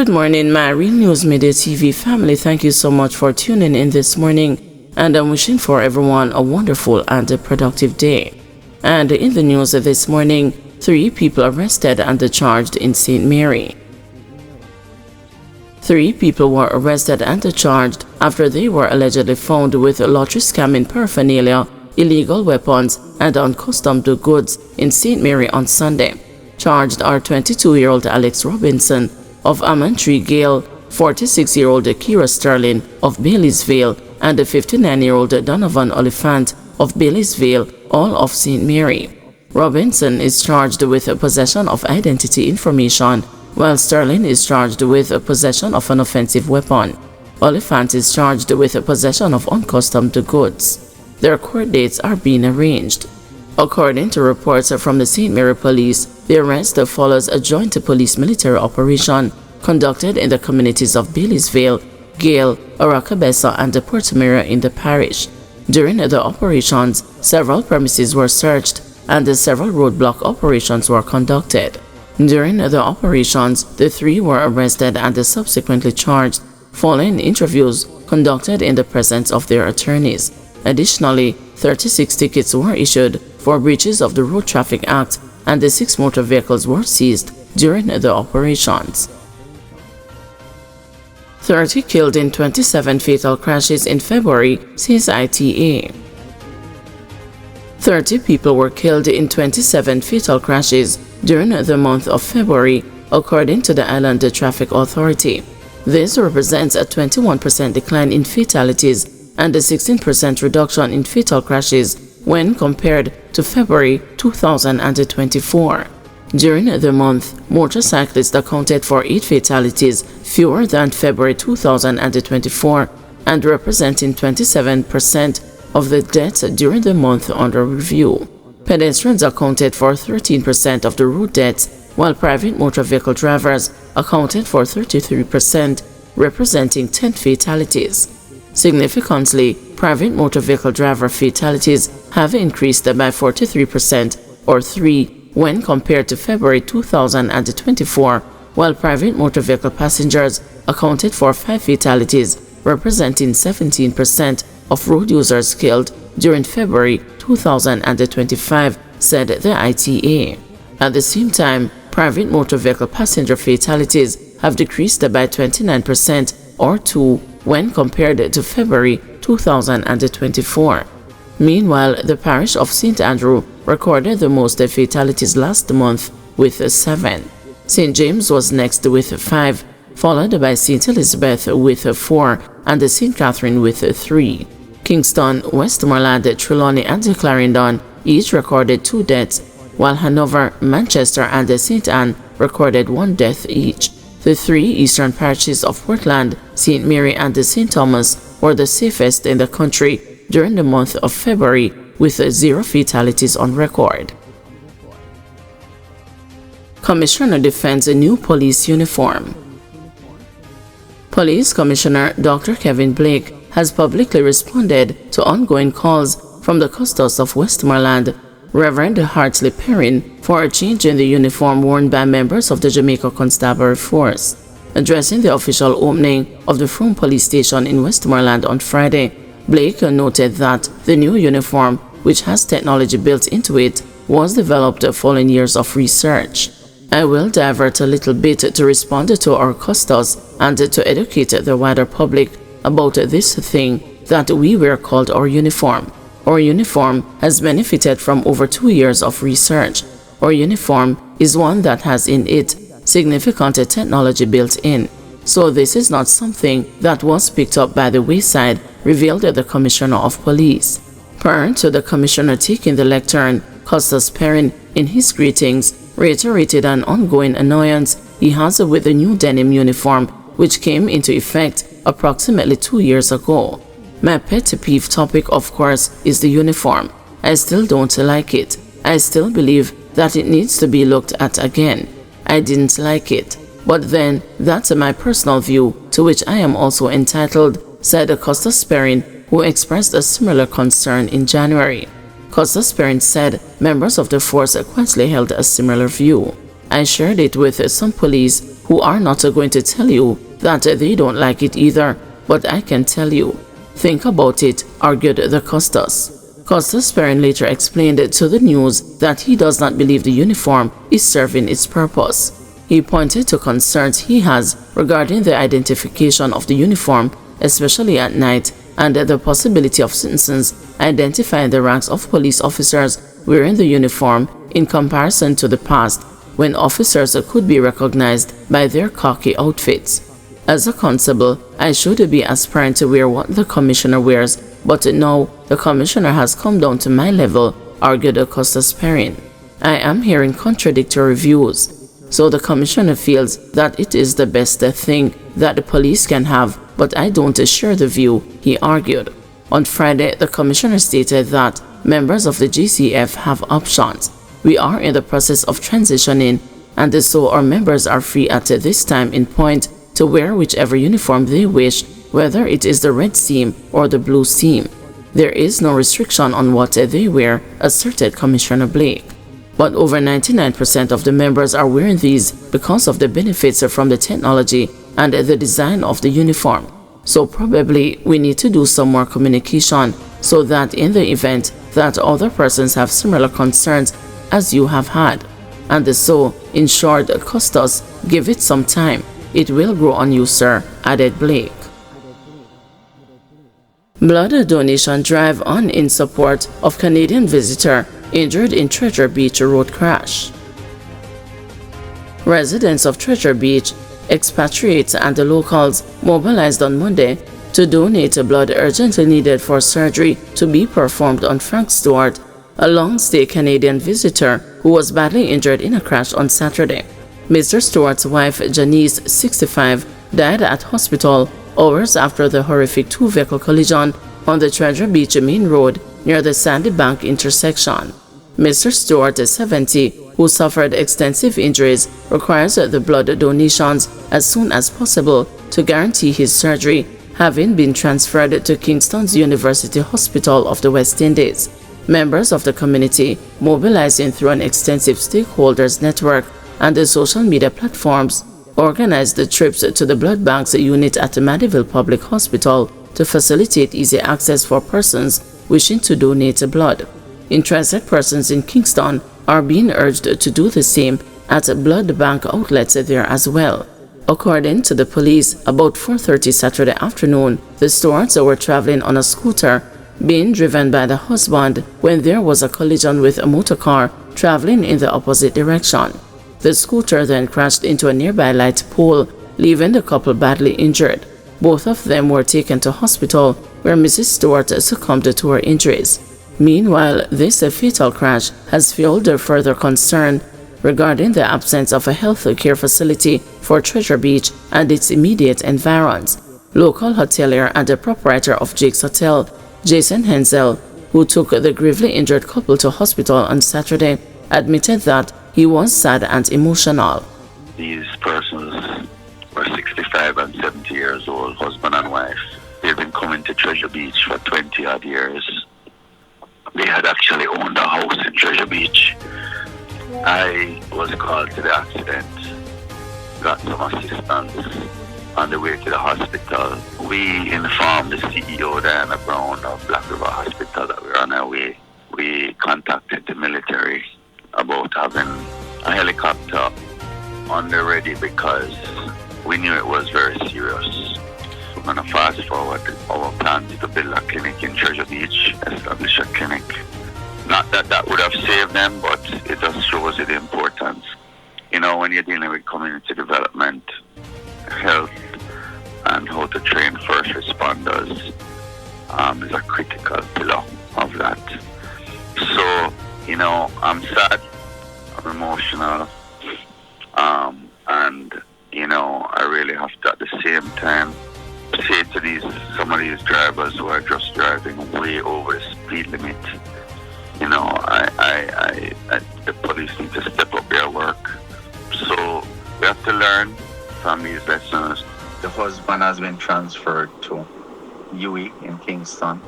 Good morning, my Real News Midday TV family. Thank you so much for tuning in this morning, and I'm wishing for everyone a wonderful and a productive day. And in the news this morning, 3 people arrested and charged in St. Mary. 3 people were arrested and charged after they were allegedly found with lottery scamming paraphernalia, illegal weapons, and uncustomed goods in St. Mary on Sunday. Charged are 22-year-old Alex Robinson of Amantry Gale, 46-year-old Kira Sterling of Baileysville, and the 59-year-old Donovan Oliphant of Baileysville, all of St. Mary. Robinson is charged with possession of identity information, while Sterling is charged with possession of an offensive weapon. Oliphant is charged with possession of uncustomed goods. Their court dates are being arranged. According to reports from the St. Mary Police, the arrest follows a joint police-military operation conducted in the communities of Baileysville, Gale, Aracabessa, and Portamera in the parish. During the operations, several premises were searched and several roadblock operations were conducted. During the operations, the 3 were arrested and subsequently charged, following interviews conducted in the presence of their attorneys. Additionally, 36 tickets were issued for breaches of the Road Traffic Act, and the 6 motor vehicles were seized during the operations. 30 killed in 27 fatal crashes in February, says ITA. 30 people were killed in 27 fatal crashes during the month of February, according to the Island Traffic Authority. This represents a 21% decline in fatalities and a 16% reduction in fatal crashes when compared to February 2024. During the month, motorcyclists accounted for 8 fatalities fewer than February 2024 and representing 27% of the deaths during the month under review. Pedestrians accounted for 13% of the road deaths, while private motor vehicle drivers accounted for 33%, representing 10 fatalities. Significantly, private motor vehicle driver fatalities have increased by 43%, or 3, when compared to February 2024, while private motor vehicle passengers accounted for 5 fatalities, representing 17% of road users killed during February 2025, said the ITA. At the same time, private motor vehicle passenger fatalities have decreased by 29%, or 2, when compared to February 2024. Meanwhile, the parish of St. Andrew recorded the most fatalities last month with 7. St. James was next with 5, followed by St. Elizabeth with 4, and St. Catherine with 3. Kingston, Westmoreland, Trelawney, and Clarendon each recorded 2 deaths, while Hanover, Manchester, and St. Anne recorded 1 death each. The 3 eastern parishes of Portland, St. Mary, and St. Thomas were the safest in the country during the month of February, with 0 fatalities on record. Commissioner defends a new police uniform. Police Commissioner Dr. Kevin Blake has publicly responded to ongoing calls from the Custos of Westmoreland, Reverend Hartley Perrin, for a change in the uniform worn by members of the Jamaica Constabulary Force. Addressing the official opening of the Frome Police Station in Westmoreland on Friday, Blake noted that the new uniform, which has technology built into it, was developed following years of research. I will divert a little bit to respond to our Custos and to educate the wider public about this thing that we wear called our uniform. Our uniform has benefited from over 2 years of research. Our uniform is one that has in it significant technology built in. So this is not something that was picked up by the wayside, revealed the Commissioner of Police. Prior to the Commissioner taking the lectern, Custos Perrin, in his greetings, reiterated an ongoing annoyance he has with the new denim uniform, which came into effect approximately 2 years ago. My pet peeve topic, of course, is the uniform. I still don't like it. I still believe that it needs to be looked at again. I didn't like it. But then, that's my personal view, to which I am also entitled, said Custos Perrin, who expressed a similar concern in January. Custos Perrin said members of the force quietly held a similar view. I shared it with some police who who are not going to tell you that they don't like it either, but I can tell you. Think about it, argued the Costas. Costas' parent later explained to the news that he does not believe the uniform is serving its purpose. He pointed to concerns he has regarding the identification of the uniform, especially at night, and the possibility of citizens identifying the ranks of police officers wearing the uniform in comparison to the past, when officers could be recognized by their khaki outfits. As a constable, I should be aspiring to wear what the commissioner wears, but now the commissioner has come down to my level, argued Costas' parent. I am hearing contradictory views. So the commissioner feels that it is the best thing that the police can have, but I don't share the view, he argued. On Friday, the commissioner stated that members of the GCF have options. We are in the process of transitioning, and so our members are free at this time in point to wear whichever uniform they wish, whether it is the red seam or the blue seam. There is no restriction on what they wear, asserted Commissioner Blake. But over 99% of the members are wearing these because of the benefits from the technology and the design of the uniform. So probably we need to do some more communication so that in the event that other persons have similar concerns as you have had. And so, in short, Costas, give it some time. It will grow on you, sir, added Blake. Blood donation drive on in support of Canadian visitor injured in Treasure Beach road crash. Residents of Treasure Beach, expatriates and the locals mobilized on Monday to donate blood urgently needed for surgery to be performed on Frank Stewart, a long-stay Canadian visitor who was badly injured in a crash on Saturday. Mr. Stewart's wife, Janice, 65, died at hospital hours after the horrific two-vehicle collision on the Treasure Beach main road near the Sandy Bank intersection. Mr. Stewart, 70, who suffered extensive injuries, requires the blood donations as soon as possible to guarantee his surgery, having been transferred to Kingston's University Hospital of the West Indies. Members of the community, mobilizing through an extensive stakeholders network and the social media platforms, organized the trips to the blood bank's unit at the Mandeville Public Hospital to facilitate easy access for persons wishing to donate blood. Interested persons in Kingston are being urged to do the same at blood bank outlets there as well. According to the police, about 4:30 Saturday afternoon, the Stewarts were traveling on a scooter being driven by the husband when there was a collision with a motor car traveling in the opposite direction. The scooter then crashed into a nearby light pole, leaving the couple badly injured. Both of them were taken to hospital, where Mrs. Stewart succumbed to her injuries. Meanwhile, this fatal crash has fueled further concern regarding the absence of a health care facility for Treasure Beach and its immediate environs. Local hotelier and the proprietor of Jake's Hotel, Jason Hensel, who took the gravely injured couple to hospital on Saturday, admitted that he was sad and emotional. These persons were 65 and 70 years old, husband and wife. They've been coming to Treasure Beach for 20-odd years. They had actually owned a house in Treasure Beach. I was called to the accident, got some assistance on the way to the hospital. We informed the CEO, Diana Brown, of Black River Hospital that we were on our way. We contacted the military about having a helicopter on the ready because we knew it was very serious. We're going to fast forward our plans to build a clinic in Treasure Beach, establish a clinic. Not that that would have saved them, but it just shows you the importance. You know, when you're dealing with community development, health, and how to train first responders is a critical pillar of that. So, you know, I'm sad, I'm emotional, and, you know, I really have to at the same time say to some of these drivers who are just driving way over the speed limit, you know, the police need to step up their work. So we have to learn from these lessons. The husband has been transferred to UE in Kingston.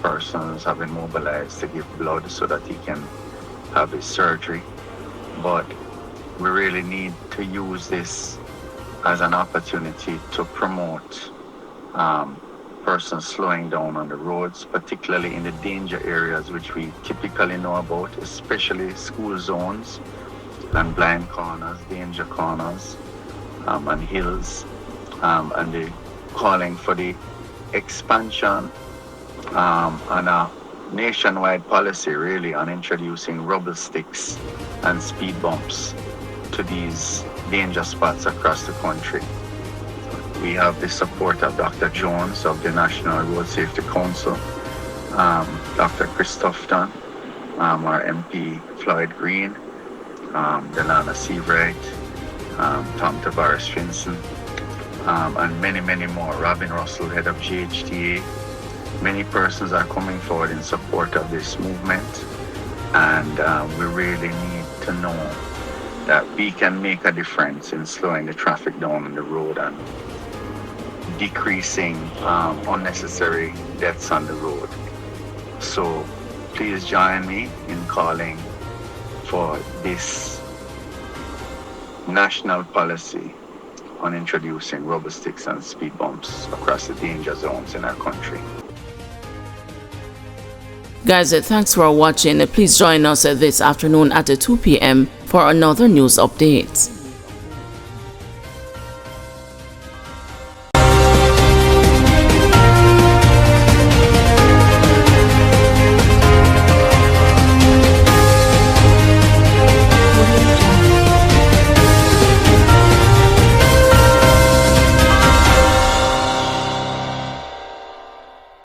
Persons have been mobilized to give blood so that he can have his surgery. But we really need to use this as an opportunity to promote persons slowing down on the roads, particularly in the danger areas which we typically know about, especially school zones and blind corners, danger corners, and hills, and the calling for the expansion and a nationwide policy really on introducing rubber sticks and speed bumps to these danger spots across the country. We have the support of Dr. Jones of the National Road Safety Council, Dr. Christopherton, our MP Floyd Green, Delana Seawright, Tom Tavares Finson, and many, many more. Robin Russell, head of GHTA. Many persons are coming forward in support of this movement, and we really need to know that we can make a difference in slowing the traffic down on the road and decreasing unnecessary deaths on the road. So please join me in calling for this national policy on introducing rubber sticks and speed bumps across the danger zones in our country. Guys, thanks for watching. Please join us this afternoon at 2 p.m. for another news update.